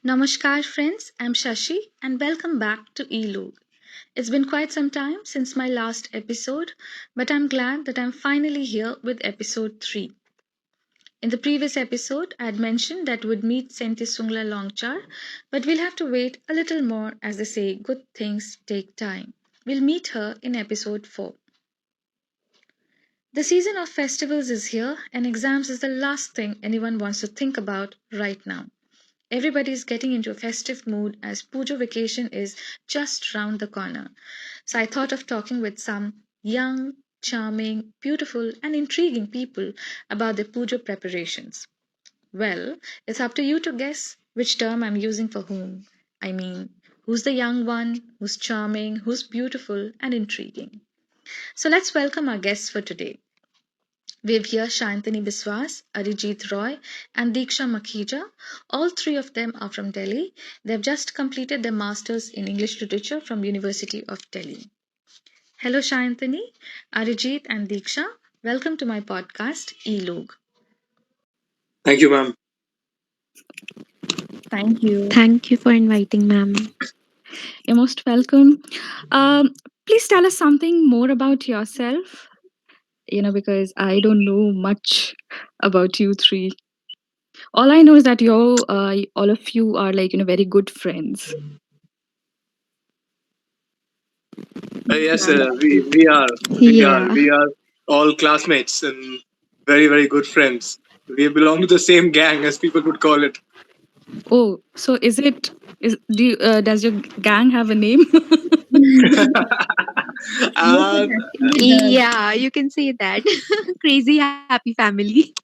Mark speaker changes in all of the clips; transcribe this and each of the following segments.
Speaker 1: Namaskar, friends. I'm Shashi, and welcome back to eLoog. It's been quite some time since my last episode, but I'm glad that I'm finally here with episode 3. In the previous episode, I had mentioned that we'd meet Senti Sungla Longchar, but we'll have to wait a little more as they say good things take time. We'll meet her in episode 4. The season of festivals is here, and exams is the last thing anyone wants to think about right now. Everybody is getting into a festive mood as Pujo vacation is just round the corner. So I thought of talking with some young, charming, beautiful, and intriguing people about their Pujo preparations. Well, it's up to you to guess which term I'm using for whom. I mean, who's the young one, who's charming, who's beautiful, and intriguing. So let's welcome our guests for today. We have here Shantini Biswas, Arijit Roy, and Diksha Makhija. All three of them are from Delhi. They have just completed their masters in English literature from University of Delhi. Hello Shantini, Arijit, and Diksha. Welcome to my podcast, Elog.
Speaker 2: Thank you, ma'am.
Speaker 3: Thank you.
Speaker 4: Thank you for inviting, ma'am.
Speaker 3: You're most welcome. Um, Please tell us something more about yourself, because I don't know much about you three. All I know is that all of you are like, very good friends.
Speaker 2: Yes,
Speaker 4: Yeah.
Speaker 2: we are all classmates and very, very good friends. We belong to the same gang, as people would call it.
Speaker 3: Oh, so does your gang have a name?
Speaker 4: Yes,
Speaker 2: uh,
Speaker 4: it actually does.
Speaker 1: Yes.
Speaker 4: Yeah, you can say that. Crazy happy family.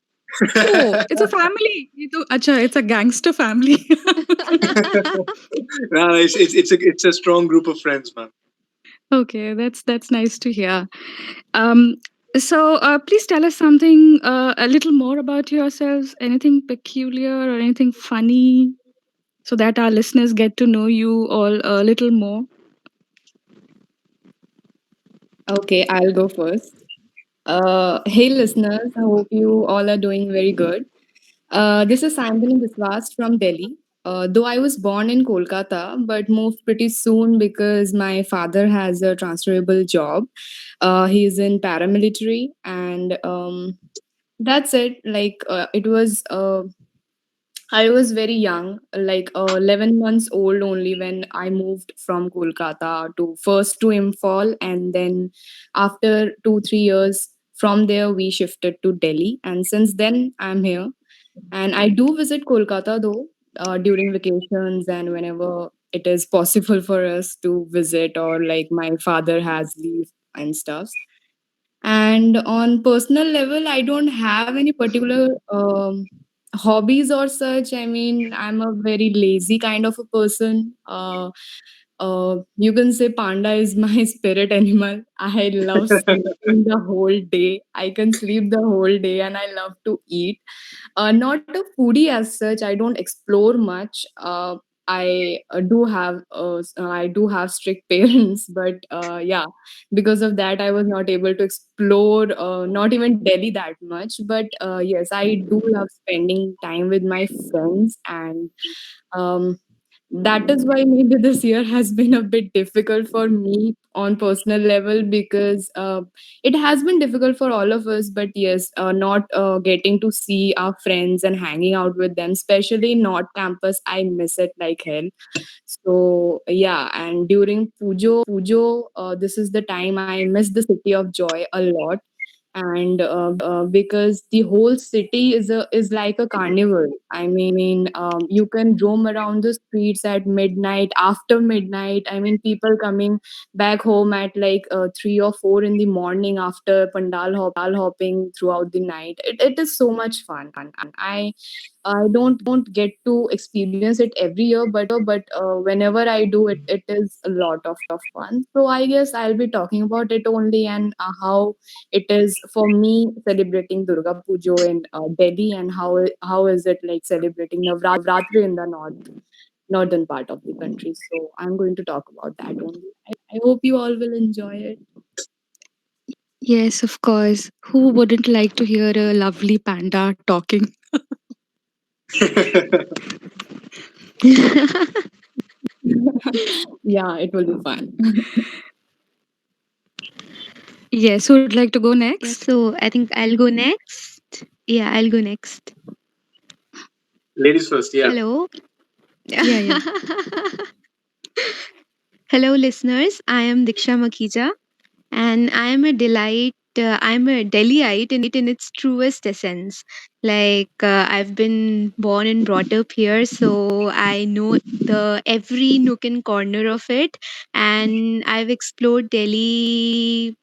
Speaker 3: Oh, it's a family. Acha, it's a gangster family.
Speaker 2: it's a strong group of friends, man.
Speaker 3: Okay, that's nice to hear. Um, so please tell us something a little more about yourselves. Anything peculiar or anything funny, so that our listeners get to know you all a little more.
Speaker 5: Okay, I'll go first. Hey, listeners, I hope you all are doing very good. This is Sandhini Biswas from Delhi. Though I was born in Kolkata, but moved pretty soon because my father has a transferable job. He is in paramilitary, and that's it. I was very young, like 11 months old only when I moved from Kolkata to Imphal, and then after 2 3 years from there we shifted to Delhi, and since then I'm here. And I do visit Kolkata though during vacations and whenever it is possible for us to visit, or like my father has leave and stuff. And on personal level, I don't have any particular hobbies or such. I mean, I'm a very lazy kind of a person. You can say panda is my spirit animal. I love sleeping the whole day. I can sleep the whole day and I love to eat. Not a foodie as such. I don't explore much. I do have strict parents, but yeah, because of that, I was not able to explore not even Delhi that much. But yes, I do love spending time with my friends, and um, that is why maybe this year has been a bit difficult for me on personal level, because it has been difficult for all of us. But yes, not getting to see our friends and hanging out with them, especially not campus, I miss it like hell. So yeah, and during Pujo, this is the time I miss the city of joy a lot. And because the whole city is like a carnival. I mean, you can roam around the streets at midnight, after midnight. I mean, people coming back home at like 3 or 4 in the morning after pandal hopping throughout the night. It is so much fun. I don't get to experience it every year, but whenever I do it, it is a lot of fun. So I guess I'll be talking about it only, and how it is for me celebrating Durga Pujo in Delhi, and how is it like celebrating Navratri in the northern part of the country. So I'm going to talk about that only. I hope you all will enjoy it.
Speaker 4: Yes, of course. Who wouldn't like to hear a lovely panda talking?
Speaker 5: Yeah, it will be fun.
Speaker 4: Yes, who would like to go
Speaker 3: Yeah,
Speaker 4: next?
Speaker 3: so I think I'll go next. Yeah, I'll go next.
Speaker 2: Ladies first, yeah.
Speaker 3: Hello.
Speaker 4: Yeah, yeah.
Speaker 3: Hello, listeners. I am Diksha Makhija, and I am a delight. I'm a Delhiite in its truest essence. I've been born and brought up here, so I know the every nook and corner of it, and I've explored Delhi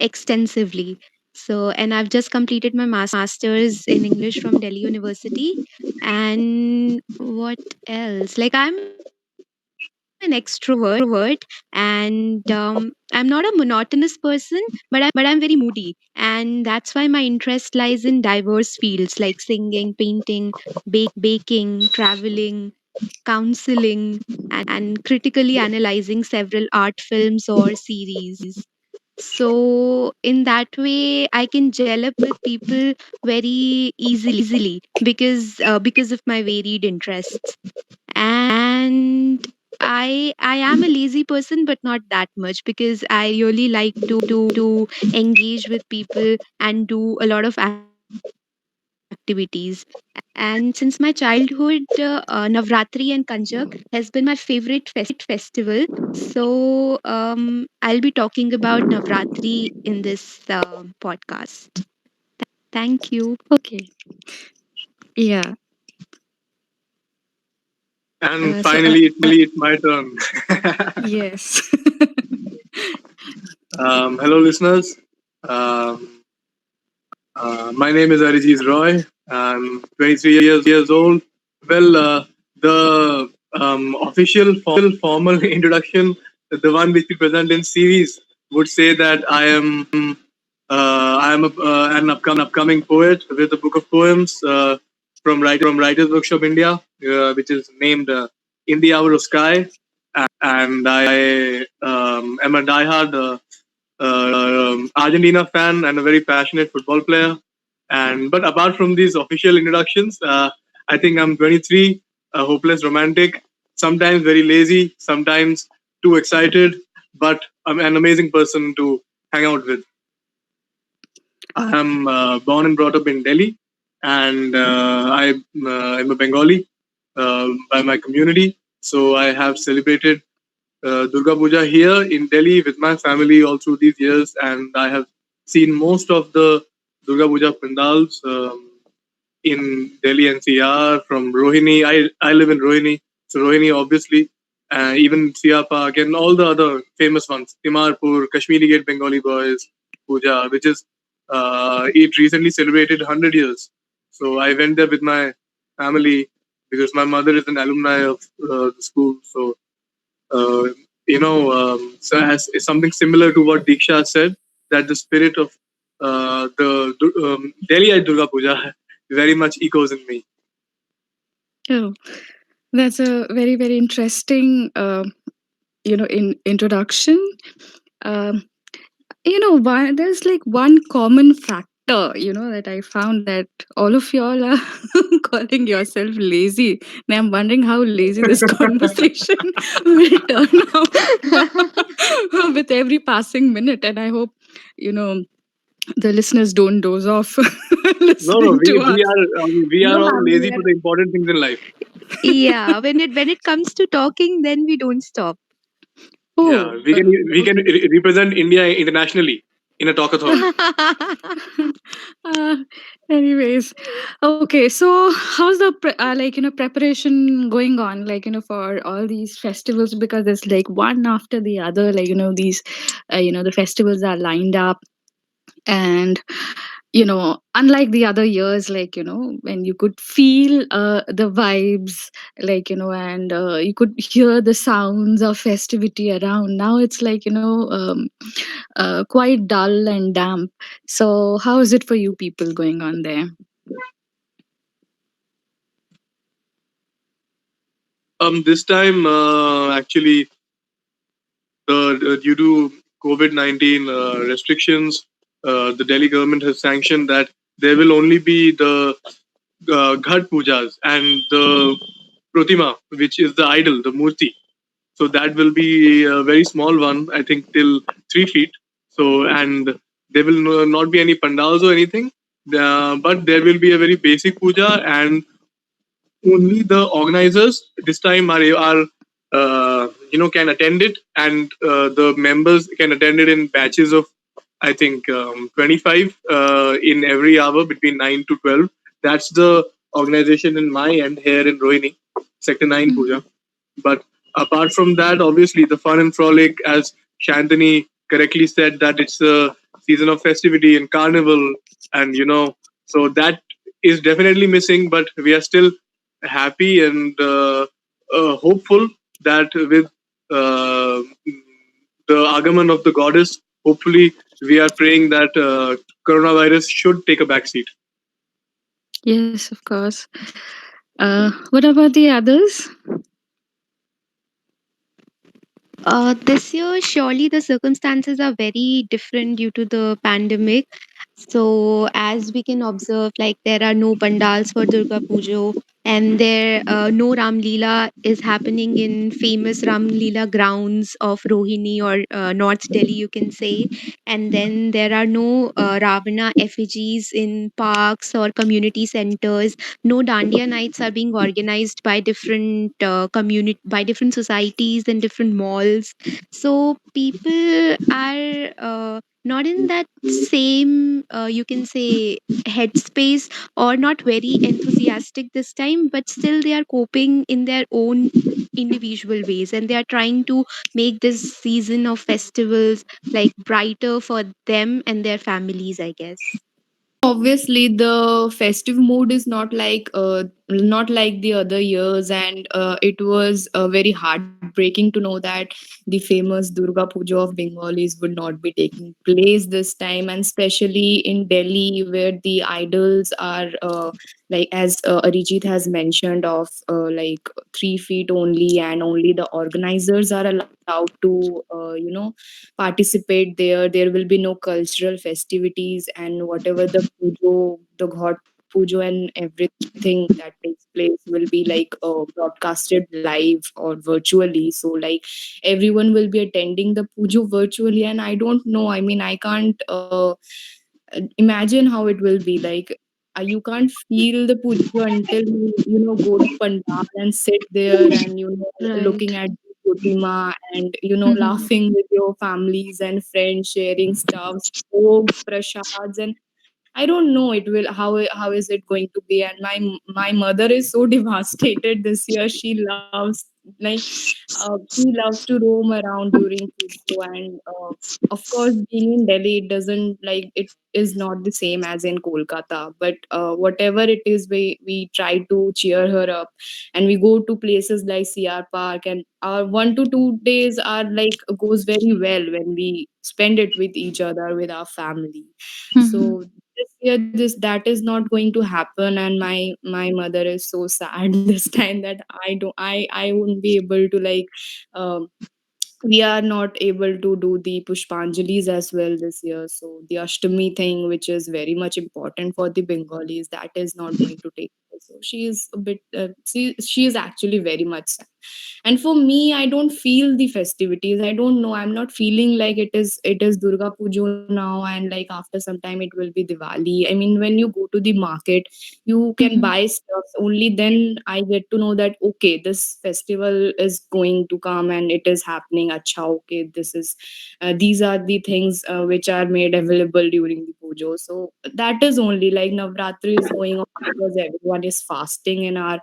Speaker 3: extensively. So, and I've just completed my master's in English from Delhi University. And what else? Like, I'm an extrovert, and I'm not a monotonous person, but I'm very moody. And that's why my interest lies in diverse fields like singing, painting, baking, traveling, counseling, and critically analyzing several art films or series. So in that way, I can gel up with people very easily because of my varied interests. And I am a lazy person, but not that much because I really like to engage with people and do a lot of activities. And since my childhood, Navratri and Kanjak has been my favorite festival. So I'll be talking about Navratri in this podcast. Thank you.
Speaker 4: Okay. Yeah.
Speaker 2: And
Speaker 4: So,
Speaker 2: finally, it's my turn.
Speaker 4: yes.
Speaker 2: Hello, listeners. Um, my name is Arijit Roy. I'm 23 years old. Well, the official formal introduction, the one which we present in series, would say that an upcoming poet with a book of poems from Writers Workshop India, which is named In the Hour of Sky. And I am a diehard Argentina fan and a very passionate football player. And but apart from these official introductions, I think I'm 23, a hopeless romantic, sometimes very lazy, sometimes too excited, but I'm an amazing person to hang out with. I'm born and brought up in Delhi, and I'm a Bengali by my community. So I have celebrated Durga Puja here in Delhi with my family all through these years, and I have seen most of the Durga Puja pandals in Delhi NCR from Rohini. I live in Rohini, so Rohini obviously, even Sia Park and all the other famous ones, Timarpur, Kashmiri Gate Bengali Boys Puja, which is it recently celebrated 100 years. So I went there with my family because my mother is an alumni of the school. So uh, so it's something similar to what Diksha said, that the spirit of the Delhi Durga Puja very much echoes in me.
Speaker 4: Oh, that's a very, very interesting, introduction. Um, there's like one common factor, that I found that all of y'all are calling yourself lazy. And I'm wondering how lazy this conversation will turn out with every passing minute. And I hope, you know, the listeners don't doze off
Speaker 2: No,
Speaker 4: listening
Speaker 2: we,
Speaker 4: to
Speaker 2: we
Speaker 4: us.
Speaker 2: are we
Speaker 3: No,
Speaker 2: are all
Speaker 3: ma'am,
Speaker 2: lazy for the important things in life.
Speaker 3: yeah, when it comes to talking, then we don't stop.
Speaker 2: Yeah,
Speaker 4: Oh,
Speaker 2: we can
Speaker 4: okay.
Speaker 2: represent India internationally in a talkathon.
Speaker 4: uh, anyways, okay. So, how's the preparation going on? For all these festivals, because there's like one after the other. These, the festivals are lined up, and unlike the other years, when you could feel the vibes, and you could hear the sounds of festivity around. Now it's quite dull and damp. So how is it for you people going on there?
Speaker 2: This time, actually, due to COVID-19 restrictions, the Delhi government has sanctioned that there will only be the Ghat pujas and the Protima, which is the idol, the Murti. So that will be a very small one, I think, till 3 feet. So, and there will not be any pandals or anything, but there will be a very basic puja, and only the organizers this time are can attend it, and the members can attend it in batches of, I think, 25 in every hour between 9 to 12. That's the organization in my end here in Rohini, Sector 9 Puja. But apart from that, obviously the fun and frolic, as Shantani correctly said, that it's a season of festivity and carnival, and so that is definitely missing. But we are still happy and hopeful that with uh, the agaman of the goddess, hopefully we are praying that coronavirus should take a backseat.
Speaker 4: Yes, of course. What about the others?
Speaker 6: This year, surely the circumstances are very different due to the pandemic. So, as we can observe, like there are no pandals for Durga Puja, and there no Ram Leela is happening in famous Ram Leela grounds of Rohini or North Delhi, you can say. And then there are no Ravana effigies in parks or community centers. No Dandiya nights are being organized by different by different societies and different malls. So people are not in that same you can say headspace, or not very enthusiastic this time, but still they are coping in their own individual ways, and they are trying to make this season of festivals like brighter for them and their families, I guess.
Speaker 5: Obviously the festive mood is not like the other years, and it was very heartbreaking to know that the famous Durga Puja of Bengalis would not be taking place this time, and especially in Delhi where the idols are like, as Arijit has mentioned, of like 3 feet only, and only the organizers are allowed to participate there will be no cultural festivities, and whatever the pujo, the god pujo and everything that takes place will be like broadcasted live or virtually. So like everyone will be attending the pujo virtually, and I don't know, I mean, I can't imagine how it will be like. You can't feel the puja until you know, go to pandal and sit there and
Speaker 1: Right.
Speaker 5: looking at the Protima, and laughing with your families and friends, sharing stuffs, bhogs, prasads, and I don't know it will how is it going to be. And my mother is so devastated this year. She loves, like, she loves to roam around during Pujo, and of course, being in Delhi, it doesn't, like, it is not the same as in Kolkata. But whatever it is, we try to cheer her up, and we go to places like CR Park, and our 1 to 2 days are like goes very well when we spend it with each other, with our family. So this year, that is not going to happen, and my mother is so sad this time that I won't be able to, like, um, we are not able to do the Pushpanjalis as well this year. So the Ashtami thing, which is very much important for the Bengalis, that is not going to take place. So she is a bit, she is actually very much sad. And for me, I don't feel the festivities. I don't know. I'm not feeling like it is Durga Puja now, and like after some time it will be Diwali. I mean, when you go to the market, you can buy stuff. Only then I get to know that okay, this festival is going to come and it is happening. Acha, okay, this is these are the things which are made available during the pujo. So that is only like Navratri is going on because everyone is fasting in our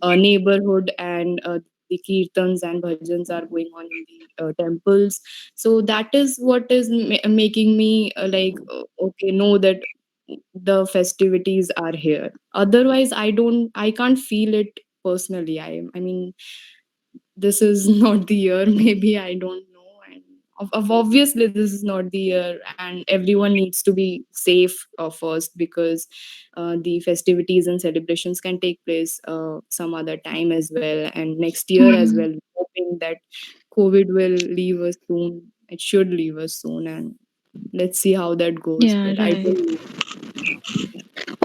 Speaker 5: neighborhood, and the kirtans and bhajans are going on in the temples. So that is what is making me okay, know that the festivities are here. Otherwise, I can't feel it personally. I mean, this is not the year. Maybe I don't know. And obviously this is not the year, and everyone needs to be safe first, because the festivities and celebrations can take place some other time as well, and next year as well. Hoping that COVID will leave us soon. It should leave us soon, and let's see how that goes.
Speaker 1: Yeah,
Speaker 5: But I
Speaker 1: right.
Speaker 5: don't know.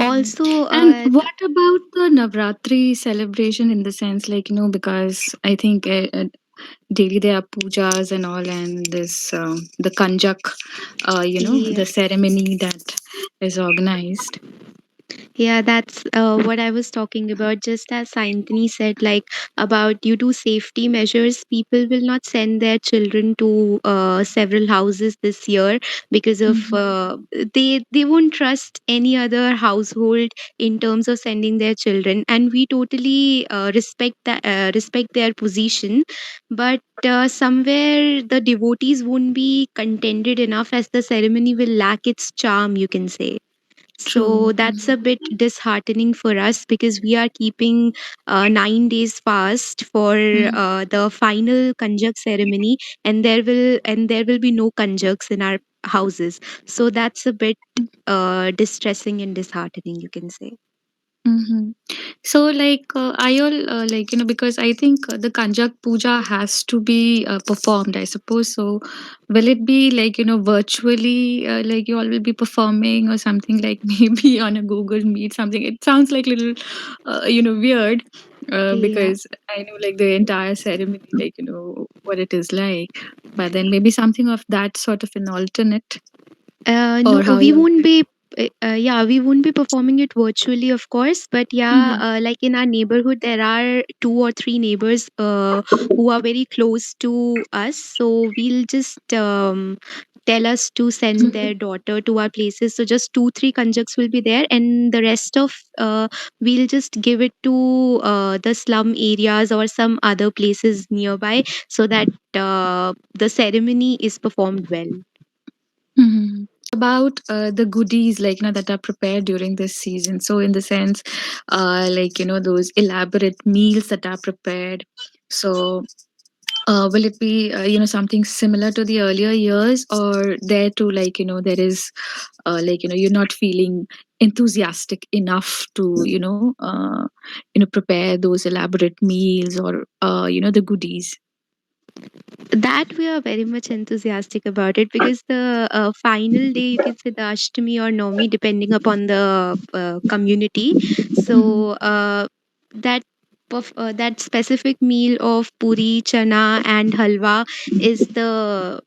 Speaker 6: Also,
Speaker 3: And what about the Navratri celebration in the sense, like, because I think daily there are pujas and all, and this the Kanjak,
Speaker 6: yeah.
Speaker 3: the ceremony that is organized.
Speaker 6: Yeah, that's what I was talking about. Just as Saintani said, like about due to safety measures, people will not send their children to several houses this year because of
Speaker 3: Mhm.
Speaker 6: they won't trust any other household in terms of sending their children, and we totally respect their position, but. Somewhere the devotees won't be contented enough as the ceremony will lack its charm, you can say.
Speaker 3: True.
Speaker 6: So that's a bit disheartening for us because we are keeping 9 days fast for
Speaker 3: Mhm.
Speaker 6: the final Kanjak ceremony, and there will be no Kanjaks in our houses. So that's a bit distressing and disheartening, you can say.
Speaker 3: Mm-hmm. So, like, are you all because I think the Kanjak puja has to be performed, I suppose. So, will it be like, virtually, like you all will be performing or something like maybe on a Google Meet, something? It sounds like a little, weird
Speaker 6: Yeah.
Speaker 3: because I know like the entire ceremony, like, what it is like. But then maybe something of that sort of an alternate
Speaker 6: No,
Speaker 3: or how
Speaker 6: we
Speaker 3: you.
Speaker 6: won't be. Yeah, we won't be performing it virtually, of course. But yeah,
Speaker 3: Mm-hmm.
Speaker 6: like in our neighborhood, there are 2 or 3 neighbors who are very close to us. So we'll just tell us to send their daughter to our places. So just 2, 3 conjuncts will be there, and the rest of we'll just give it to the slum areas or some other places nearby, so that the ceremony is performed well.
Speaker 3: Mhm. About the goodies like that are prepared during this season. So in the sense, like those elaborate meals that are prepared. So will it be something similar to the earlier years, or there too like there is like you're not feeling enthusiastic enough to prepare those elaborate meals or the goodies.
Speaker 6: That we are very much enthusiastic about it because the final day, you can say the Ashtami or Nomi, depending upon the community.
Speaker 3: Mhm.
Speaker 6: So that that specific meal of puri, chana, and halwa is the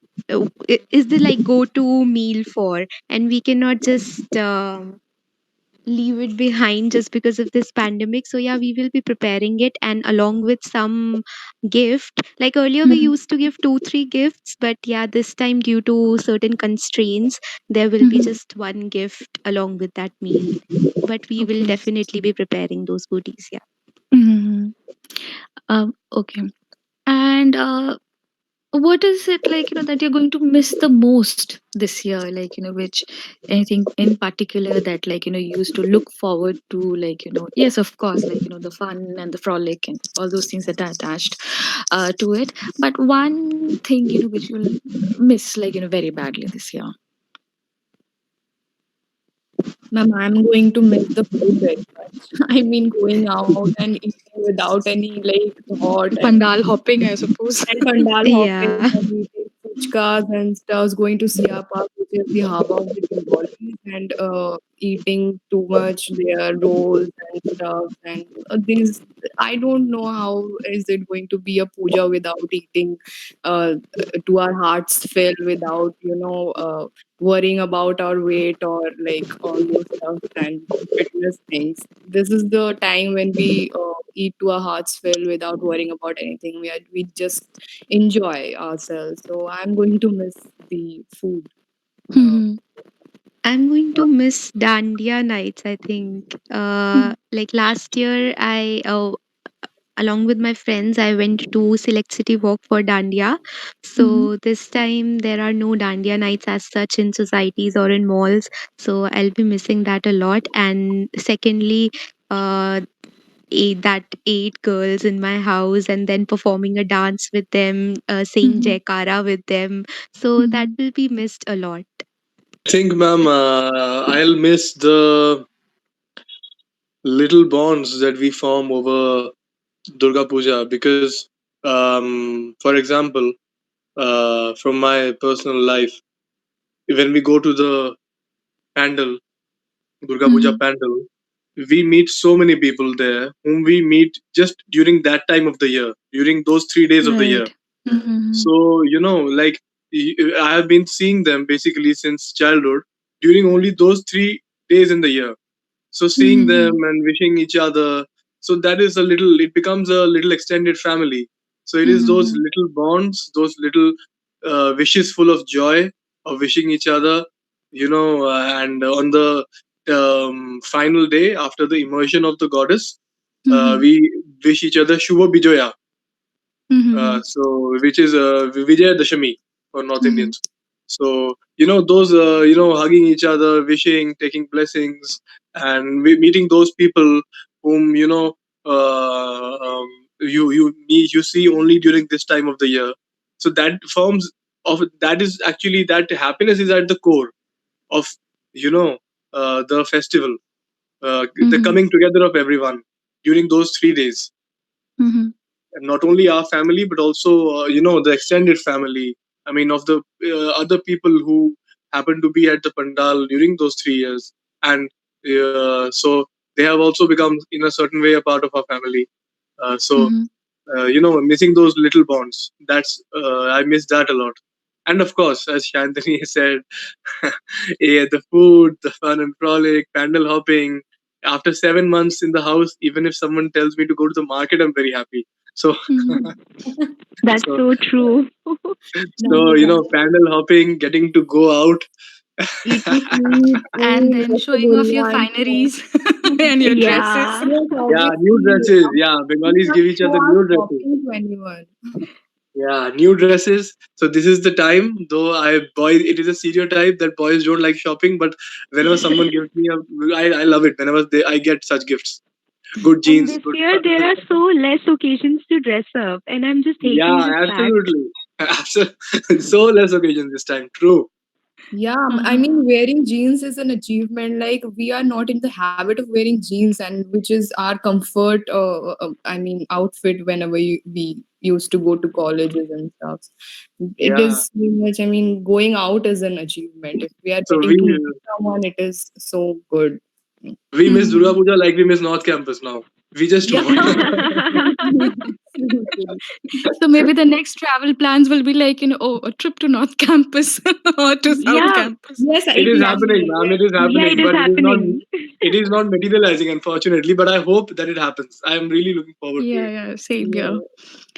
Speaker 6: like go to meal for, and we cannot just leave it behind just because of this pandemic. So yeah, we will be preparing it, and along with some gift. Like earlier we
Speaker 3: Mhm.
Speaker 6: used to give 2 3 gifts, but yeah, this time due to certain constraints there will be
Speaker 3: Mhm.
Speaker 6: just one gift along with that meal, but we will
Speaker 3: Okay.
Speaker 6: definitely be preparing those goodies. Yeah.
Speaker 3: Mhm. Okay. And what is it like that you're going to miss the most this year, like which anything in particular that like you used to look forward to, like yes, of course, like the fun and the frolic and all those things that are attached to it, but one thing which you'll miss like very badly this year.
Speaker 5: Ma'am, I'm going to miss the food very much. I mean, going out and eating without any like thought
Speaker 3: Pandal hopping, I suppose.
Speaker 5: and pandal hopping
Speaker 6: Yeah.
Speaker 5: and eating fuchkas and stuff, going to Sia Park, which is the hub of the Bengalis, and eating too much their rolls and stuff. And these, I don't know how is it going to be a puja without eating to our hearts fill, without, worrying about our weight or like all those stuff and fitness things. This is the time when we eat to our hearts fill without worrying about anything. We just enjoy ourselves. So I'm going to miss the food. Uh,
Speaker 3: Mhm.
Speaker 6: I'm going to miss Dandiya nights, I think. Like last year, along with my friends, I went to Select City Walk for Dandiya.
Speaker 3: Mhm.
Speaker 6: So this time there are no Dandiya nights as such in societies or in malls. So I'll be missing that a lot. And secondly, uh, that 8 girls in my house and then performing a dance with them, saying
Speaker 3: Mhm.
Speaker 6: Jaikara with them. So that
Speaker 3: Mhm.
Speaker 6: will be missed a lot.
Speaker 2: I think, ma'am, I'll miss the little bonds that we form over Durga Puja because, for example, from my personal life, when we go to the pandal, Durga Puja pandal, we meet so many people there whom we meet just during that time of the year, during those 3 days of the year.
Speaker 3: Right. Mm-hmm.
Speaker 2: So, like I have been seeing them basically since childhood during only those 3 days in the year. So, seeing them
Speaker 3: Mm-hmm.
Speaker 2: and wishing each other. So, that is it becomes a little extended family. So, it is those
Speaker 3: Mm-hmm.
Speaker 2: little bonds, those little wishes full of joy of wishing each other, and on the final day after the immersion of the goddess,
Speaker 3: Mm-hmm.
Speaker 2: we wish each other Shubha Bijoya,
Speaker 3: Mm-hmm.
Speaker 2: which is Vijaya Dashami for North
Speaker 3: Mm-hmm.
Speaker 2: Indians. So those hugging each other, wishing, taking blessings, and meeting those people whom you see only during this time of the year. So that is actually, that happiness is at the core of the festival, the
Speaker 3: Mm-hmm.
Speaker 2: coming together of everyone during those 3 days,
Speaker 3: Mm-hmm.
Speaker 2: and not only our family but also the extended family, I mean, of the other people who happen to be at the pandal during those 3 years. And so they have also become in a certain way a part of our family. So
Speaker 3: Mm-hmm.
Speaker 2: missing those little bonds, that's I miss that a lot. And of course, as Shantini said, yeah, the food, the fun and frolic, pandal hopping. After 7 months in the house, even if someone tells me to go to the market, I'm very happy. So,
Speaker 3: Mm-hmm.
Speaker 6: That's
Speaker 2: so,
Speaker 6: so true.
Speaker 2: so pandal hopping, getting to go out.
Speaker 5: Eating sweets,
Speaker 3: And
Speaker 5: oh,
Speaker 3: then showing off your
Speaker 5: rasagullas and stuff.
Speaker 3: fineries and your dresses.
Speaker 6: Yeah.
Speaker 5: Yes,
Speaker 2: Yeah, new
Speaker 5: obviously.
Speaker 2: dresses. Yeah,
Speaker 5: We
Speaker 2: Bengalis
Speaker 5: must
Speaker 2: give each
Speaker 5: show
Speaker 2: other
Speaker 5: our
Speaker 2: new dresses.
Speaker 5: shopping to anyone.
Speaker 2: Yeah, new dresses. So this is the time, though it is a stereotype that boys don't like shopping, but whenever someone gives me I love it. Whenever I get such gifts, good
Speaker 6: And
Speaker 2: jeans,
Speaker 6: this
Speaker 2: good.
Speaker 6: year there are so less occasions to dress up, and I'm just hating
Speaker 2: Yeah,
Speaker 6: this fact.
Speaker 2: absolutely. Absolutely. So less occasions this time. True.
Speaker 5: Yeah, I
Speaker 3: Uh-huh.
Speaker 5: mean, wearing jeans is an achievement. Like, we are not in the habit of wearing jeans, and which is our comfort, I mean, outfit whenever we used to go to colleges and stuff. It
Speaker 2: Yeah.
Speaker 5: is very much, I mean, going out is an achievement. If we are
Speaker 2: So
Speaker 5: getting to meet someone, it is so good.
Speaker 2: we miss Durga
Speaker 3: Mm-hmm.
Speaker 2: Puja like we miss North Campus now. We just
Speaker 5: Yeah,
Speaker 2: want.
Speaker 5: absolutely.
Speaker 3: So maybe the next travel plans will be like, oh, a trip to North Campus or to South
Speaker 6: Yeah,
Speaker 3: Campus.
Speaker 5: Yes,
Speaker 2: It is happening,
Speaker 5: exactly.
Speaker 2: ma'am. It is
Speaker 6: yeah,
Speaker 2: happening,
Speaker 6: it is
Speaker 2: but
Speaker 6: happening.
Speaker 2: it is not materializing, unfortunately. But I hope that it happens. I am really looking forward to
Speaker 3: Yeah,
Speaker 2: it.
Speaker 3: yeah, same here.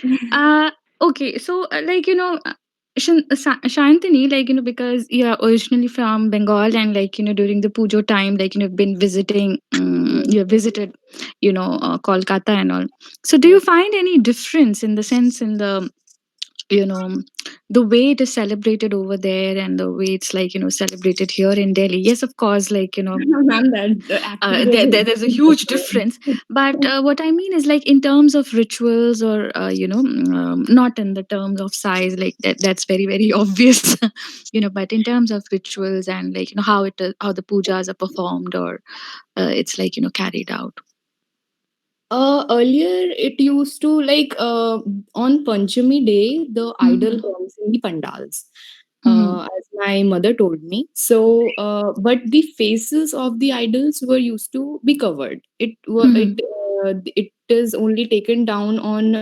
Speaker 5: Yeah.
Speaker 3: Uh, okay, so Shantini, because you're originally from Bengal and during the Pujo time, you've been visiting,
Speaker 5: Yes,
Speaker 3: you have visited, Kolkata and all. So, do you
Speaker 5: yes.
Speaker 3: find any difference in the sense in the you know the way it is celebrated over there and the way it's celebrated here in Delhi? Yes, of course,
Speaker 5: Ma'am, that actually there's a
Speaker 3: there's a
Speaker 5: huge
Speaker 3: huge difference,
Speaker 5: difference.
Speaker 3: but what I mean is like in terms of rituals or not in the terms of size, like that's very very obvious, but in terms of rituals and how how the pujas are performed or it's carried out.
Speaker 5: Earlier it used to like on Panchami day the idol
Speaker 3: Mm-hmm.
Speaker 5: comes in the pandals,
Speaker 3: Mm-hmm.
Speaker 5: as my mother told me. So, but the faces of the idols were used to be covered. It is only taken down on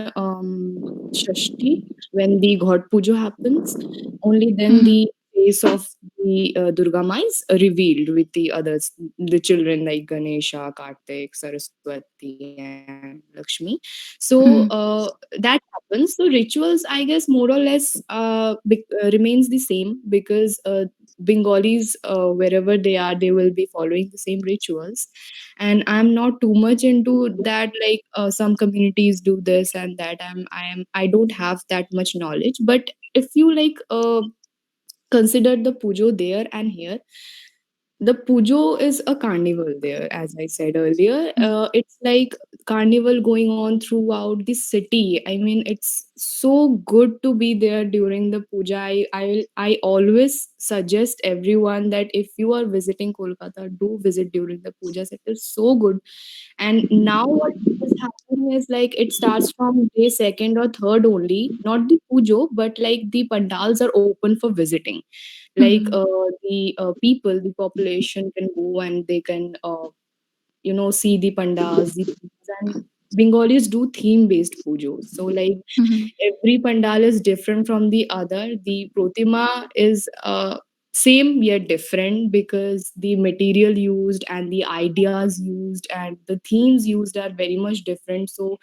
Speaker 5: Shashti when the God Puja happens. Only then
Speaker 3: Mm-hmm.
Speaker 5: the face of the Durga Ma is revealed with the others, the children like Ganesha, Kartik, Saraswati, and Lakshmi. So that happens. So rituals, I guess, more or less remains the same because Bengalis, wherever they are, they will be following the same rituals. And I'm not too much into that. Like some communities do this and that. I don't have that much knowledge. But if you like consider the pujo there and here, the pujo is a carnival there, as I said earlier. It's like carnival going on throughout the city. I mean, it's so good to be there during the puja. I always suggest everyone that if you are visiting Kolkata, do visit during the pujas. It is so good. And now what is happening is like it starts from day second or third only, not the pujo, but like the pandals are open for visiting. Like
Speaker 3: Mhm.
Speaker 5: the people, the population can go and they can see the pandas, and Bengalis do theme based pujo. So like
Speaker 3: Mhm.
Speaker 5: every pandal is different from the other. The Protima is same yet different because the material used and the ideas used and the themes used are very much different. So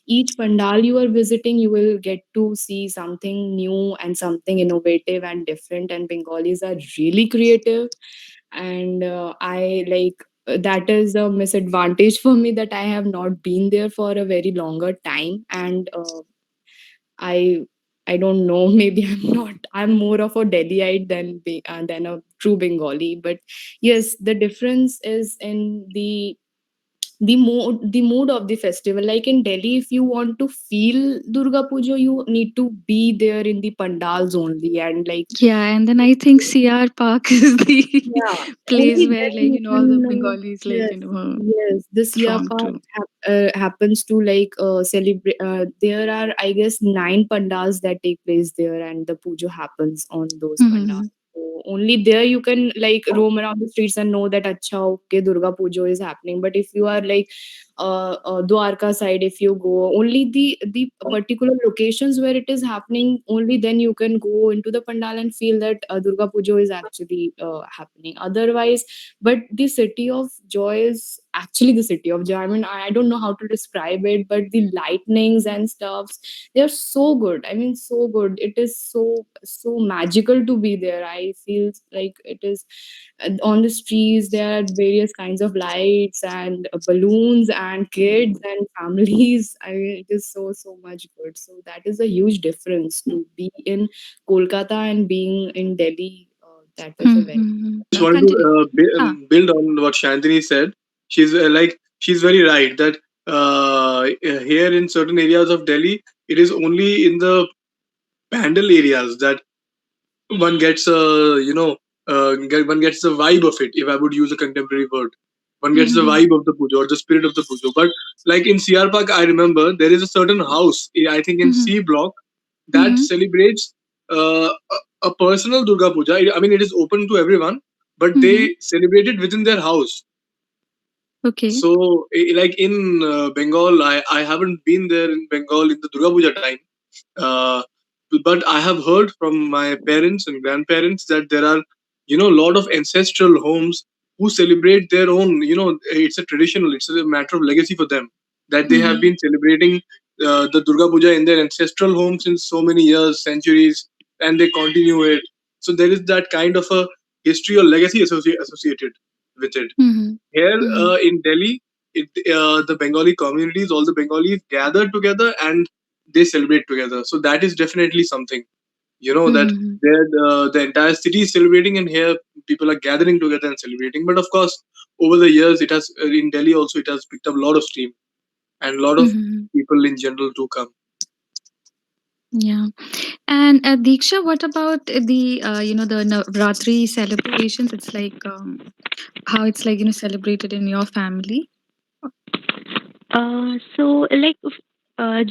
Speaker 5: each pandal you are visiting, you will get to see something new and something innovative and different. And Bengalis are really creative, and I like that is a misadvantage for me that I have not been there for a very longer time. And I I don't know. Maybe I'm not. I'm more of a Delhiite than a true Bengali. But yes, the difference is in the mood of the festival. Like in Delhi, if you want to feel Durga Puja, you need to be there in the pandals only, and like
Speaker 3: Yeah, and then I think CR Park is the
Speaker 5: yeah,
Speaker 3: place
Speaker 5: only
Speaker 3: where,
Speaker 5: then you
Speaker 3: all the
Speaker 5: can
Speaker 3: Bengalis,
Speaker 5: yes, yes. This year
Speaker 3: throng
Speaker 5: part
Speaker 3: to.
Speaker 5: happens to like celebrate. There are, I guess, 9 pandals that take place there, and the puja happens on those pandals.
Speaker 3: Mhm.
Speaker 5: So only there you can like roam around the streets and know that acha okay Durga Puja is happening. But if you are like Dwarka side, if you go only the particular locations where it is happening, only then you can go into the pandal and feel that Durga Puja is actually happening. Otherwise, but the city of joy is actually the city of joy. I mean, I don't know how to describe it, but the lightnings and stuffs, they're so good. I mean, so good. It is so magical to be there. I feel like it is on the streets. There are various kinds of lights and balloons and kids and families. I mean, it is so much good. So that is a huge difference to be in Kolkata and being in Delhi. That is a very
Speaker 3: Mhm.
Speaker 2: Just wanted to
Speaker 3: Continue. Ah.
Speaker 2: build on what Shantini said. She's very right that here in certain areas of Delhi, it is only in the pandal areas that one gets one gets the vibe of it. If I would use a contemporary word, one gets the
Speaker 3: Mhm.
Speaker 2: vibe of the puja or the spirit of the puja. But like in CR Park, I remember there is a certain house, I think in
Speaker 3: Mhm.
Speaker 2: C block, that
Speaker 3: Mhm.
Speaker 2: celebrates a personal Durga Puja. I mean, it is open to everyone, but
Speaker 3: Mhm.
Speaker 2: they celebrate it within their house.
Speaker 3: Okay.
Speaker 2: So, like in Bengal, I haven't been there in Bengal in the Durga Puja time. Uh, but I have heard from my parents and grandparents that there are, a lot of ancestral homes who celebrate their own, it's a traditional, it's a matter of legacy for them that they have
Speaker 3: Mhm.
Speaker 2: been celebrating the Durga Puja in their ancestral homes since so many years, centuries, and they continue it. So there is that kind of a history or legacy associated with it.
Speaker 3: Mhm.
Speaker 2: Here
Speaker 3: Mhm.
Speaker 2: in Delhi, the Bengali communities, all the Bengalis gather together and they celebrate together. So that is definitely something, that
Speaker 3: Mhm.
Speaker 2: there the entire city is celebrating, and here people are gathering together and celebrating. But of course, over the years, it has in Delhi also it has picked up a lot of steam, and a lot of
Speaker 3: Mhm.
Speaker 2: people in general do come.
Speaker 3: Yeah. And Diksha, what about the the Navratri celebrations? It's like how it's like celebrated in your family.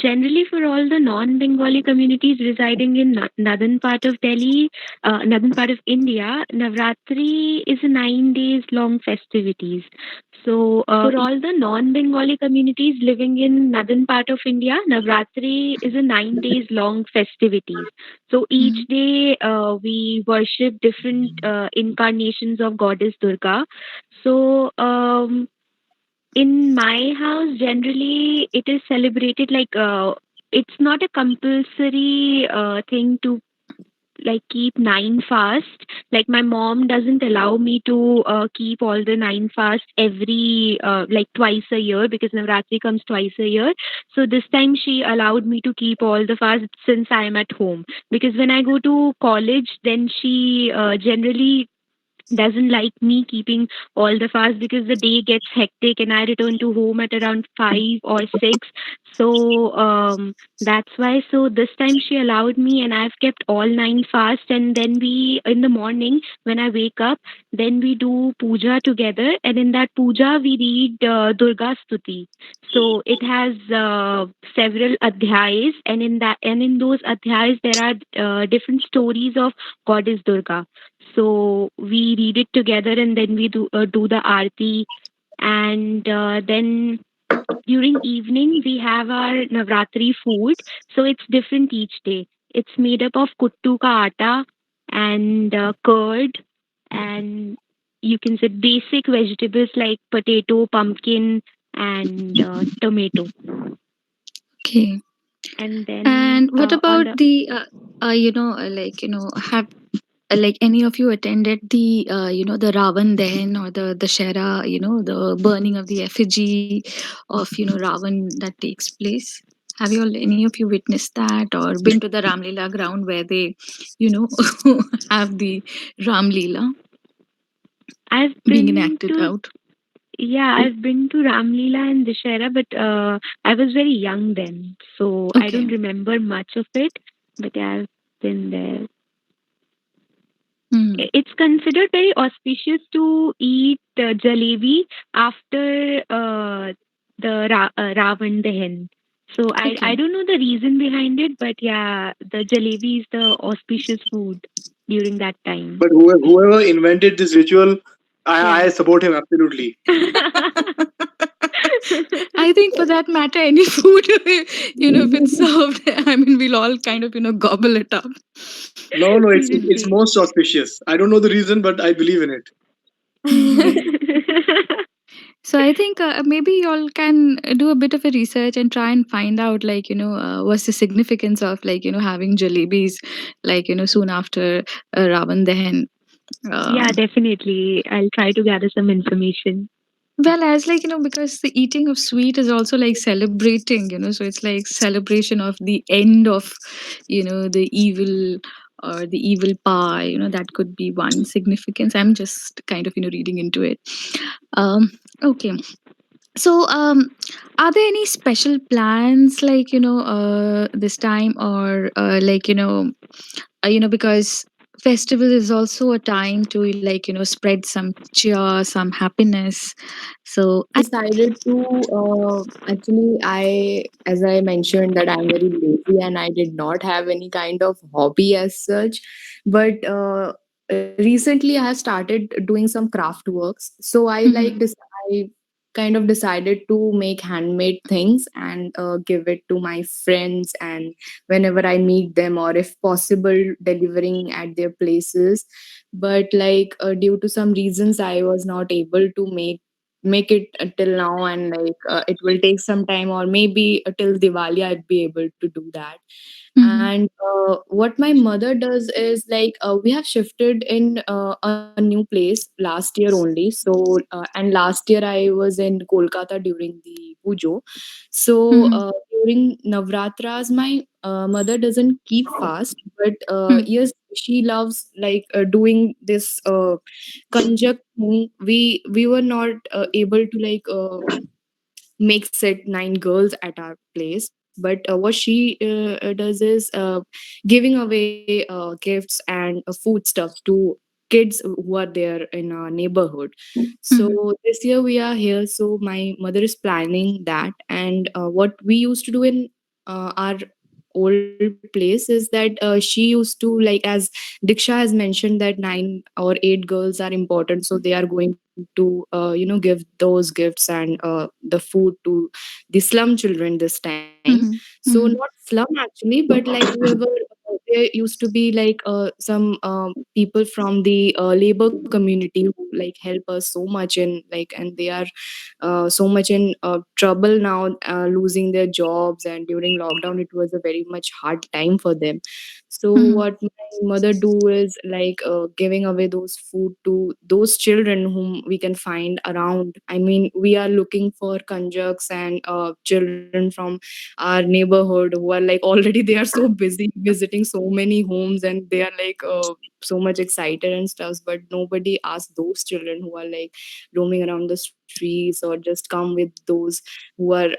Speaker 7: Generally, for all the non-Bengali communities residing in northern part of Delhi, northern part of India, Navratri is a 9 days long festivities. So, for all the non-Bengali communities living in northern part of India, Navratri is a 9 days long festivities. So each
Speaker 3: Mhm.
Speaker 7: day we worship different incarnations of Goddess Durga. So in my house generally it is celebrated like it's not a compulsory thing to like keep 9 fast. Like my mom doesn't allow me to keep all the 9 fast every like twice a year because Navratri comes twice a year. So this time she allowed me to keep all the fast since I am at home, because when I go to college then she generally doesn't like me keeping all the fast because the day gets hectic and I return to home at around 5 or 6. So that's why. So this time she allowed me, and I've kept all 9 fast. And then we, in the morning when I wake up, then we do puja together. And in that puja, we read Durga Stuti. So it has several adhyayas, and in those adhyayas there are different stories of Goddess Durga. So we read it together, and then we do the aarti, and then during evening we have our Navratri food. So it's different each day. It's made up of kuttu ka atta and curd, and you can say basic vegetables like potato, pumpkin, and tomato.
Speaker 3: Okay.
Speaker 7: And then
Speaker 3: And what
Speaker 7: on
Speaker 3: about
Speaker 7: the
Speaker 3: the, have like any of you attended the, the Ravan Dahan or the Shera, the burning of the effigy of, Ravan that takes place? Have you all, any of you witnessed that or been to the Ramlila ground where they, you know, have the Ramlila
Speaker 7: I've
Speaker 3: being
Speaker 7: been
Speaker 3: enacted
Speaker 7: to
Speaker 3: out?
Speaker 7: Yeah, I've been to Ramlila and Dashera, but I was very young then, so I
Speaker 3: Okay.
Speaker 7: don't remember much of it. But yeah, I've been there.
Speaker 3: Hmm.
Speaker 7: It's considered very auspicious to eat jalebi after Ravan Dahan. So I
Speaker 3: Okay.
Speaker 7: don't know the reason behind it, but yeah, the jalebi is the auspicious food during that time.
Speaker 2: But whoever invented this ritual, I
Speaker 7: Yeah.
Speaker 2: support him absolutely.
Speaker 3: I think for that matter, any food, if it's served, I mean, we'll all kind of, gobble it up.
Speaker 2: No, no, it's
Speaker 7: Seriously.
Speaker 2: most auspicious. I don't know the reason, but I believe in it.
Speaker 3: Hmm. So I think maybe y'all can do a bit of a research and try and find out, like, what's the significance of, like, having jalebis, like, soon after Ravan Dahan.
Speaker 7: Yeah,
Speaker 3: Um,
Speaker 7: definitely. I'll try to gather some information.
Speaker 3: well, as like, because the eating of sweet is also like celebrating, so it's like celebration of the end of, the evil or the evil power, that could be one significance. I'm just kind of, reading into it. Um, okay. So, are there any special plans like this time, or like because festival is also a time to like spread some cheer, some happiness. So,
Speaker 5: I decided to actually, as I mentioned, that I'm very lazy and I did not have any kind of hobby as such. But recently, I have started doing some craft works. So
Speaker 3: Mhm.
Speaker 5: I kind of decided to make handmade things and give it to my friends, and whenever I meet them, or if possible, delivering at their places. But like due to some reasons, I was not able to make it until now, and like it will take some time, or maybe till Diwali I'd be able to do that.
Speaker 3: Mhm.
Speaker 5: And what my mother does is like we have shifted in a new place last year only. So and last year I was in Kolkata during the pujo. So
Speaker 3: Mhm.
Speaker 5: during Navratras, my mother doesn't keep fast, but
Speaker 3: Mhm.
Speaker 5: yes, she loves like doing this conjunct thing. We were not able to like make set 9 girls at our place, but what she does is giving away gifts and foodstuffs to kids who are there in our neighborhood.
Speaker 3: Mhm.
Speaker 5: So this year we are here, so my mother is planning that. And what we used to do in our old place is that she used to like, as Diksha has mentioned, that 9 or 8 girls are important, so they are going to give those gifts and the food to the slum children this time.
Speaker 3: Mhm.
Speaker 5: So not
Speaker 3: Mhm.
Speaker 5: slum actually, but like whoever there used to be like some people from the labor community who like help us so much in like, and they are so much in trouble now, losing their jobs, and during lockdown it was a very much hard time for them. So
Speaker 3: Mhm.
Speaker 5: what my mother do is like giving away those food to those children whom we can find around. I mean, we are looking for conjuncts and children from our neighborhood who are like already they are so busy visiting so many homes, and they are like so much excited and stuff, but nobody asks those children who are like roaming around the streets, or just come with those who are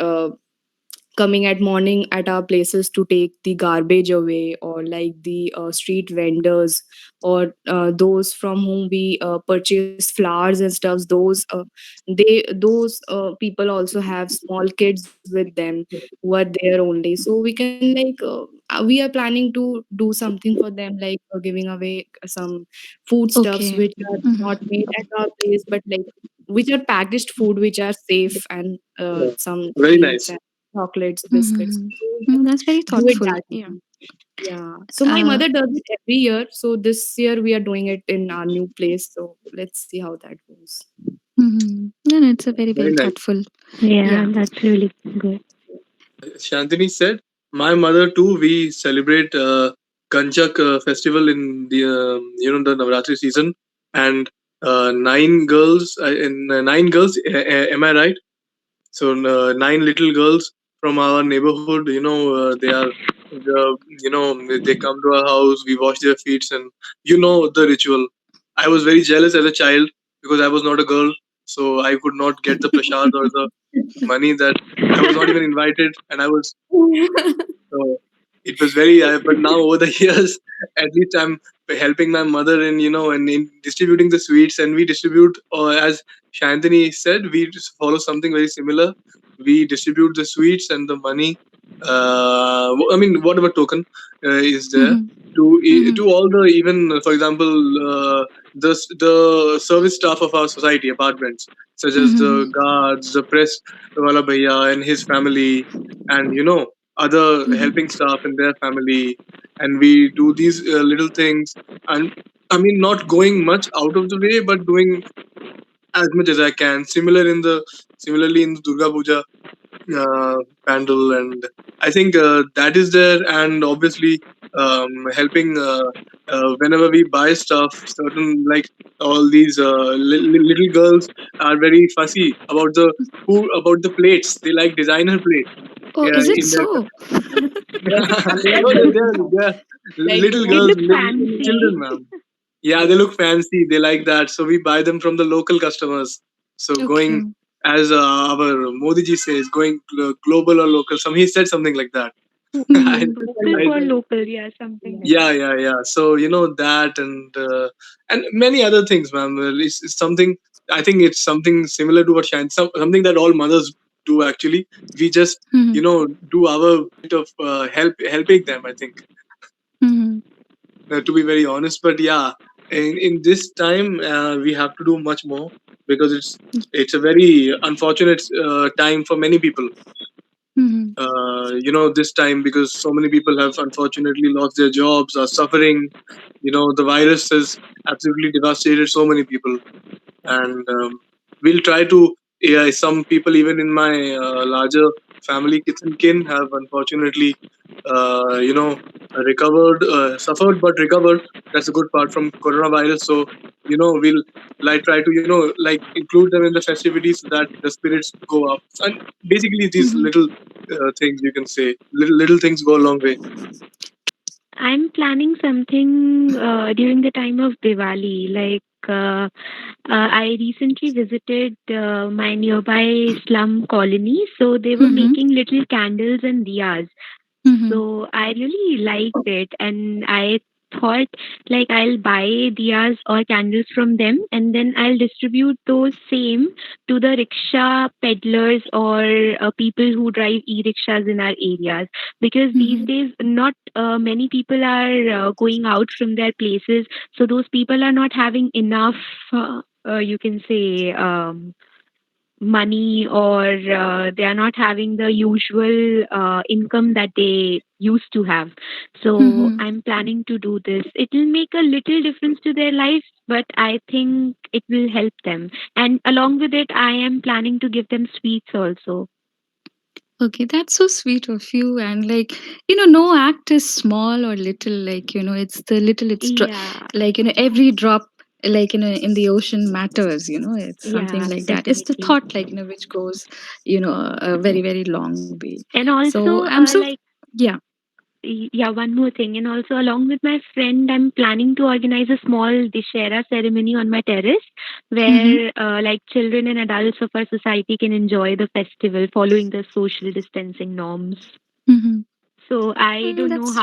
Speaker 5: coming at morning at our places to take the garbage away, or like the street vendors, or those from whom we purchase flowers and stuff. Those people also have small kids with them who are there only, so we can like we are planning to do something for them, like giving away some foodstuffs
Speaker 3: Okay.
Speaker 5: which are not
Speaker 3: Mhm.
Speaker 5: made at our place, but like which are packaged food, which are safe, and
Speaker 2: Yeah.
Speaker 5: some
Speaker 2: Very
Speaker 5: sweets
Speaker 2: nice.
Speaker 5: and chocolates, biscuits.
Speaker 3: Mhm.
Speaker 5: So we
Speaker 3: That's very
Speaker 5: do it
Speaker 3: thoughtful.
Speaker 5: that
Speaker 3: Yeah.
Speaker 5: way. Yeah. So my
Speaker 3: Uh,
Speaker 5: mother does it every year. So this year we are doing it in our new place. So let's see how that goes.
Speaker 3: No, no, it's a very, very
Speaker 2: Very nice.
Speaker 3: thoughtful.
Speaker 7: Yeah,
Speaker 3: Yeah.
Speaker 7: that's really good.
Speaker 2: Shantini said, my mother too. We celebrate Kanchak festival in the the Navratri season, and nine girls. Am I right? So nine little girls from our neighborhood. They come to our house. We wash their feet, and the ritual. I was very jealous as a child because I was not a girl, so I could not get the prasad or the money that I was not even invited, and I was so it was very. But now over the years, at least I'm helping my mother in and in distributing the sweets, and we distribute as Shantini said, we just follow something very similar. We distribute the sweets and the money. I mean, whatever token is there
Speaker 3: Mhm.
Speaker 2: to
Speaker 3: Mhm.
Speaker 2: all the even for example the service staff of our society apartments, such as the
Speaker 3: Mhm.
Speaker 2: guards, the press wala bhaiya and his family, and other helping
Speaker 3: Mhm.
Speaker 2: staff and their family, and we do these little things. And I mean, not going much out of the way, but doing as much as I can. Similarly in the Durga Puja uh, pandal, and I think that is there. And obviously helping whenever we buy stuff, certain like all these little girls are very fussy about the who about the plates. They like designer plates.
Speaker 3: Oh,
Speaker 2: Yeah,
Speaker 3: is it
Speaker 2: in their
Speaker 3: so?
Speaker 5: Yes, I
Speaker 2: no,
Speaker 5: love those
Speaker 2: they're
Speaker 5: like
Speaker 2: little
Speaker 7: They
Speaker 2: girls,
Speaker 7: look
Speaker 2: little children,
Speaker 7: fancy.
Speaker 2: ma'am. Yeah, they look fancy. They like that, so we buy them from the local customers. So going,
Speaker 3: Okay.
Speaker 2: as our Modi ji says, going global or local. He said something like that. I,
Speaker 3: Mhm.
Speaker 7: Local
Speaker 2: I,
Speaker 7: for local, yeah, something like
Speaker 2: yeah,
Speaker 7: that.
Speaker 2: yeah, yeah. So that, and many other things, ma'am. Well, it's something. I think it's something similar to what something that all mothers do actually. We just
Speaker 3: Mhm.
Speaker 2: do our bit of helping them. I think
Speaker 3: Mhm.
Speaker 2: to be very honest. But yeah, in this time we have to do much more because it's a very unfortunate time for many people.
Speaker 3: Mhm.
Speaker 2: This time because so many people have unfortunately lost their jobs, are suffering. The virus has absolutely devastated so many people, and we'll try to. Yeah, some people even in my larger family, kith and kin, have unfortunately, recovered, suffered but recovered. That's a good part from coronavirus. So we'll like try to like include them in the festivities so that the spirits go up. And basically, these
Speaker 3: Mhm.
Speaker 2: little things you can say, little things go a long way.
Speaker 7: I'm planning something during the time of Diwali. I recently visited my nearby slum colony, so they were
Speaker 3: Mhm.
Speaker 7: making little candles and diyas.
Speaker 3: Mhm.
Speaker 7: So I really liked it, and I thought like I'll buy diyas or candles from them, and then I'll distribute those same to the rickshaw peddlers or people who drive e-rickshaws in our areas, because these
Speaker 3: Mhm.
Speaker 7: days not many people are going out from their places, so those people are not having enough. You can say money, or they are not having the usual income that they used to have. So
Speaker 3: Mhm.
Speaker 7: I'm planning to do this. It will make a little difference to their life, but I think it will help them. And along with it, I am planning to give them sweets also.
Speaker 3: Okay, that's so sweet of you. And no act is small or little. It's the little.
Speaker 7: Yeah,
Speaker 3: Every drop, in the ocean matters. It's something
Speaker 7: yeah,
Speaker 3: like that. It's the
Speaker 7: definitely.
Speaker 3: thought, which goes, a very, very long way.
Speaker 7: And
Speaker 3: So
Speaker 7: also,
Speaker 3: I'm so, yeah.
Speaker 7: yeah, one more thing. And also, along with my friend, I'm planning to organize a small Dishera ceremony on my terrace where like children and adults of our society can enjoy the festival following the social distancing norms.
Speaker 3: Mm-hmm.
Speaker 7: So I don't know
Speaker 3: That's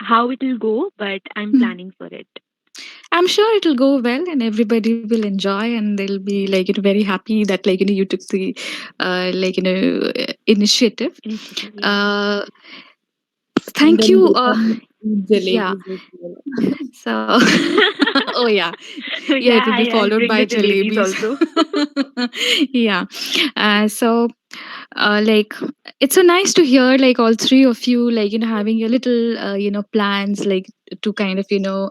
Speaker 7: how it'll go, but I'm
Speaker 3: Mhm.
Speaker 7: planning for it.
Speaker 3: I'm sure it'll go well and everybody will enjoy and they'll be like very happy that you took the initiative.
Speaker 7: Initiative, yeah.
Speaker 3: Uh,
Speaker 5: And
Speaker 3: thank
Speaker 5: then
Speaker 3: you.
Speaker 5: they can eat
Speaker 3: Yeah.
Speaker 5: jalebis as well.
Speaker 3: So, oh yeah, yeah,
Speaker 7: Yeah,
Speaker 3: it'll be
Speaker 7: I'll
Speaker 3: followed
Speaker 7: bring
Speaker 3: by
Speaker 7: the jalebis
Speaker 3: jalebis.
Speaker 7: also.
Speaker 3: Yeah. So like it's so nice to hear like all three of you having your little plans like to kind of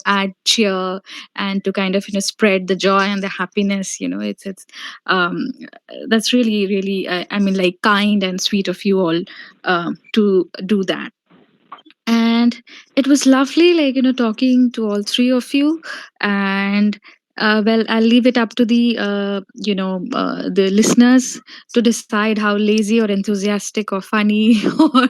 Speaker 3: add cheer and to kind of spread the joy and the happiness. It's that's really really I mean like kind and sweet of you all to do that. And it was lovely talking to all three of you. And well, I'll leave it up to the listeners to decide how lazy or enthusiastic or funny or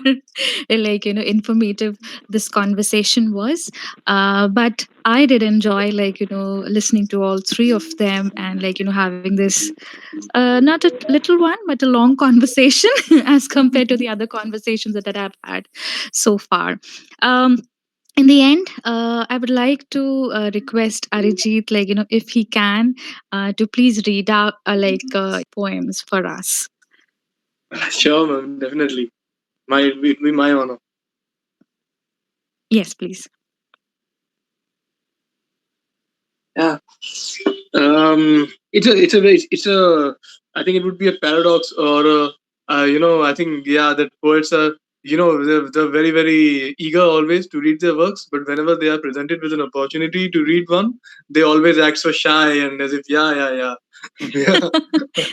Speaker 3: informative this conversation was. But I did enjoy listening to all three of them and having this not a little one but a long conversation as compared to the other conversations that I've had so far. um, in the end, I would like to request Arijit, if he can, to please read out poems for us.
Speaker 2: Sure, man, definitely. It'd be my honor.
Speaker 3: Yes, please.
Speaker 2: Yeah. It's a. I think it would be a paradox, or I think that poets are, they're very very eager always to read their works, but whenever they are presented with an opportunity to read one, they always act so shy and as if yeah. Yeah.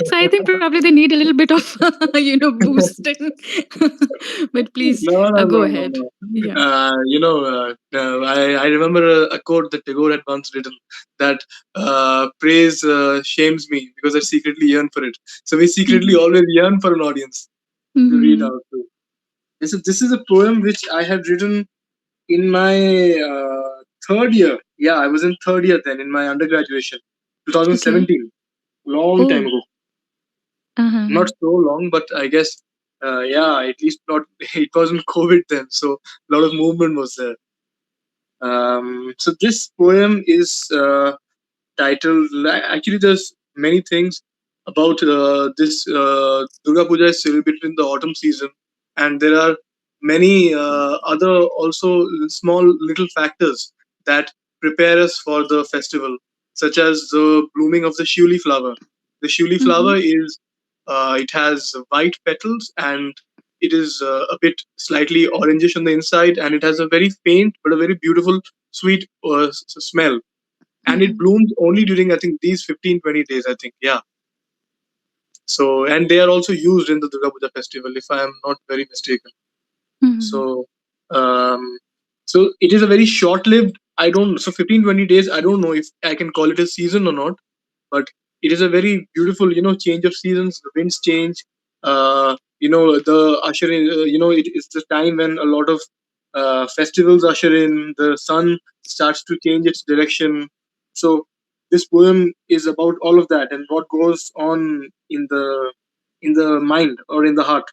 Speaker 3: So I think probably they need a little bit of boosting. But please
Speaker 2: No, no,
Speaker 3: go
Speaker 2: no, no,
Speaker 3: ahead.
Speaker 2: no.
Speaker 3: Yeah.
Speaker 2: I remember a quote that Tagore had once written that praise shames me because I secretly yearn for it. So we secretly always yearn for an audience to read
Speaker 3: Mhm.
Speaker 2: out to. This is a poem which I had written in my third year. Yeah, I was in third year then in my undergraduation,
Speaker 3: Okay.
Speaker 2: 2017, long time
Speaker 3: Oh.
Speaker 2: ago.
Speaker 3: Uh-huh.
Speaker 2: Not so long, but I guess, at least not. It wasn't COVID then, so a lot of movement was there. So this poem is titled. Actually, there's many things about this. Durga Puja is celebrated in the autumn season, and there are many other also small little factors that prepare us for the festival, such as the blooming of the Shuli flower. The Shuli
Speaker 3: Mhm.
Speaker 2: flower it has white petals and it is a bit slightly orangish on the inside, and it has a very faint but a very beautiful sweet smell, and it
Speaker 3: Mhm.
Speaker 2: blooms only during I think these 15-20 days, I think. Yeah. So and they are also used in the Durga Puja festival, if I am not very mistaken.
Speaker 3: Mhm.
Speaker 2: So um, so it is a very short lived, I don't, so 15-20 days, I don't know if I can call it a season or not, but it is a very beautiful change of seasons. The winds change, the usher in, it is the time when a lot of festivals usher in, the sun starts to change its direction. So this poem is about all of that and what goes on in the mind or in the heart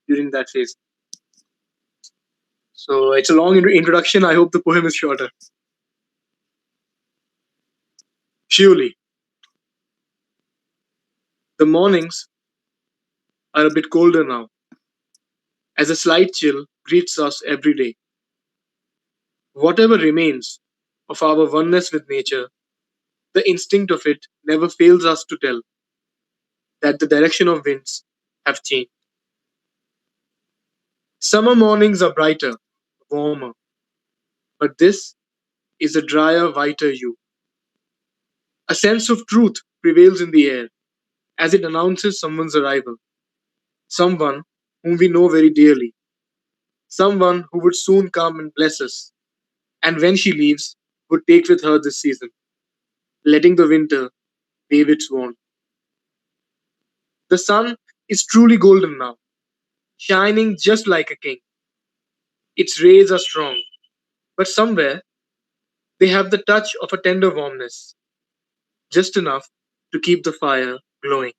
Speaker 2: during that phase. So it's a long introduction. I hope the poem is shorter. Surely, the mornings are a bit colder now, as a slight chill greets us every day. Whatever remains of our oneness with nature, the instinct of it never fails us to tell that the direction of winds have changed. Summer mornings are brighter, warmer, but this is a drier, whiter hue. A sense of truth prevails in the air as it announces someone's arrival, someone whom we know very dearly, someone who would soon come and bless us, and when she leaves, would take with her this season, letting the winter wave its wand. The sun is truly golden now, shining just like a king, Its rays are strong, but somewhere they have the touch of a tender warmness, just enough to keep the fire glowing.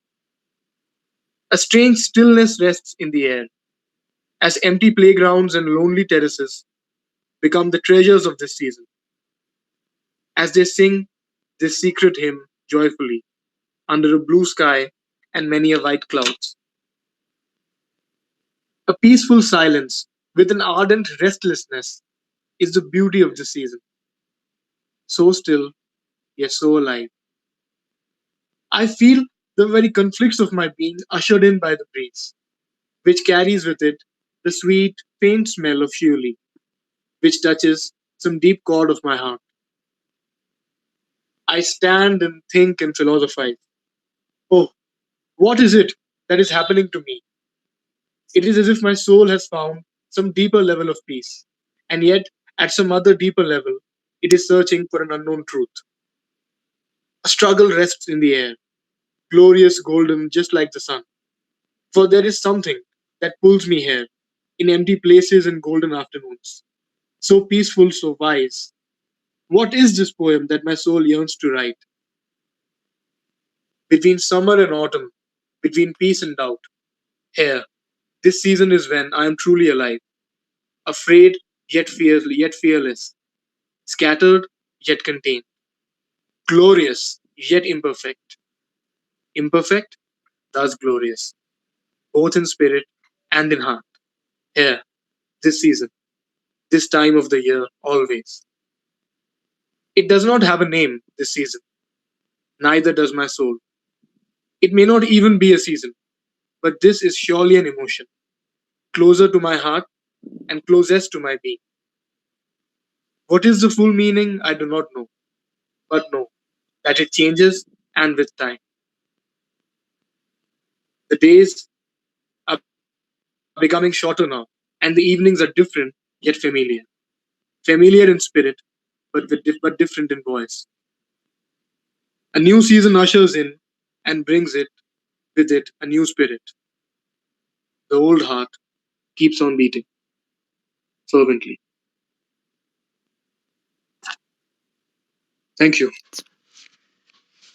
Speaker 2: A strange stillness rests in the air, as empty playgrounds and lonely terraces become the treasures of this season, as they sing this secret hymn joyfully under a blue sky and many a white clouds. A peaceful silence with an ardent restlessness is the beauty of the season, so still yet so alive. I feel the very conflicts of my being ushered in by the breeze, which carries with it the sweet, faint smell of shiuli, which touches some deep chord of my heart. I stand and think and philosophize. Oh, what is it that is happening to me? It is as if my soul has found some deeper level of peace, and yet, at some other deeper level, it is searching for an unknown truth. A struggle rests in the air, glorious golden just like the sun. For there is something that pulls me here, in empty places and golden afternoons. So peaceful, so wise. What is this poem that my soul yearns to write? Between summer and autumn, between peace and doubt, here, this season is when I am truly alive, afraid yet fearless, scattered yet contained, glorious yet imperfect, imperfect, thus glorious, both in spirit and in heart. Here, this season, this time of the year, always. It does not have a name, this season, neither does my soul. It may not even be a season, but this is surely an emotion, closer to my heart and closest to my being. What is the full meaning? I do not know, but know that it changes and with time. The days are becoming shorter now, and the evenings are different yet familiar. Familiar in spirit, but different in voice. A new season ushers in and brings it with it a new spirit. The old heart keeps on beating fervently. Thank you.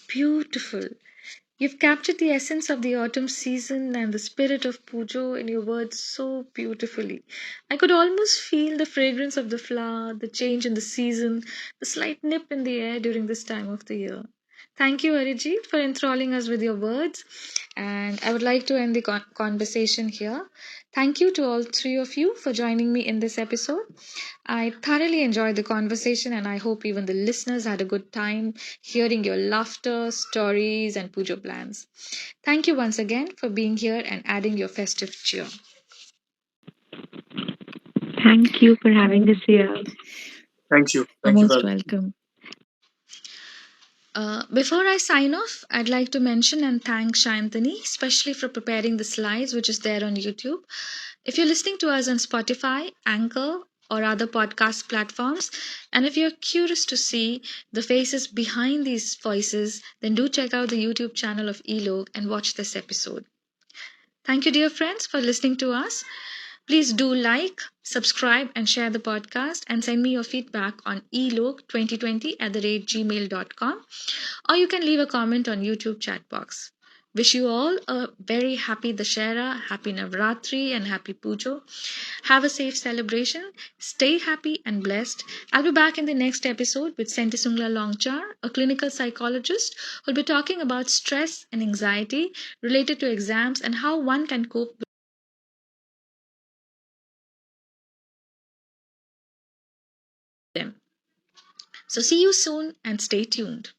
Speaker 1: Beautiful. You've captured the essence of the autumn season and the spirit of Pujo in your words so beautifully. I could almost feel the fragrance of the flower, the change in the season, the slight nip in the air during this time of the year. Thank you, Arijit, for enthralling us with your words. And I would like to end the conversation here. Thank you to all three of you for joining me in this episode. I thoroughly enjoyed the conversation, and I hope even the listeners had a good time hearing your laughter, stories, and pujo plans. Thank you once again for being here and adding your festive cheer.
Speaker 7: Thank you for having us here.
Speaker 2: Thank you.
Speaker 3: You're
Speaker 2: Thank you,
Speaker 3: most
Speaker 2: Val.
Speaker 3: welcome.
Speaker 1: Before I sign off, I'd like to mention and thank Shantani, especially for preparing the slides, which is there on YouTube. If you're listening to us on Spotify, Anchor, or other podcast platforms, and if you're curious to see the faces behind these voices, then do check out the YouTube channel of Elog and watch this episode. Thank you, dear friends, for listening to us. Please do like, subscribe, and share the podcast, and send me your feedback on elog2020@gmail.com, or you can leave a comment on YouTube chat box. Wish you all a very happy Dashera, happy Navratri, and happy Pujo. Have a safe celebration. Stay happy and blessed. I'll be back in the next episode with Sentisungla Longchar, a clinical psychologist who'll be talking about stress and anxiety related to exams and how one can cope with them. So, see you soon and stay tuned.